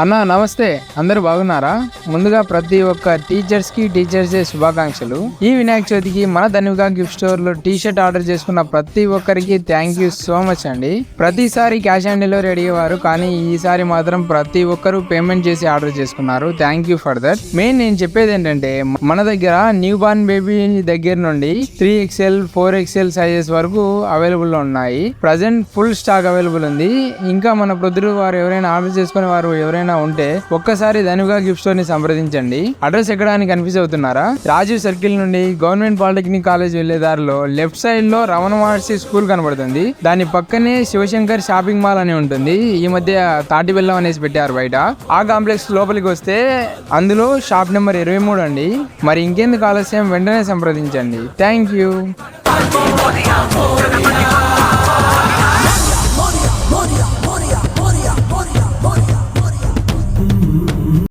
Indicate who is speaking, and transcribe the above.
Speaker 1: అన్న నమస్తే, అందరూ బాగున్నారా? ముందుగా ప్రతి ఒక్క టీచర్స్ డే శుభాకాంక్షలు. ఈ వినాయక చవితికి మన ధనుగా గిఫ్ట్ స్టోర్ లో టీ షర్ట్ ఆర్డర్ చేసుకున్న ప్రతి ఒక్కరికి థ్యాంక్ యూ సో మచ్ అండి. ప్రతిసారి క్యాష్ ఆన్ డెలివరీ అడిగేవారు, కానీ ఈసారి మాత్రం ప్రతి ఒక్కరు పేమెంట్ చేసి ఆర్డర్ చేసుకున్నారు. Thank you for that. Main నేను చెప్పేది ఏంటంటే, మన దగ్గర న్యూ బార్న్ బేబీ దగ్గర నుండి 3XL 4XL సైజెస్ వరకు అవైలబుల్ లో ఉన్నాయి. ప్రజెంట్ ఫుల్ స్టాక్ అవైలబుల్ ఉంది. ఇంకా మన ప్రొద్దురు వారు ఎవరైనా ఆర్డర్ చేసుకునే వారు ఎవరైనా ఉంటే ఒక్కసారి ధనుగా గిఫ్ట్ స్టోర్ ని సంప్రదించండి. అడ్రస్ ఎక్కడ అని కన్ఫ్యూజ్ అవుతున్నారా? రాజీవ్ సర్కిల్ నుండి గవర్నమెంట్ పాలిటెక్నిక్ కాలేజ్ వెళ్లే దారిలో లెఫ్ట్ సైడ్ లో రమణ మహర్షి స్కూల్ కనబడుతుంది. దాని పక్కనే శివశంకర్ షాపింగ్ మాల్ అని ఉంటుంది. ఈ మధ్య తాటి బెల్లం అనేసి పెట్టారు బయట. ఆ కాంప్లెక్స్ లోపలికి వస్తే అందులో షాప్ నెంబర్ 23 అండి. మరి ఇంకెందుకు ఆలస్యం, వెంటనే సంప్రదించండి. Thank you.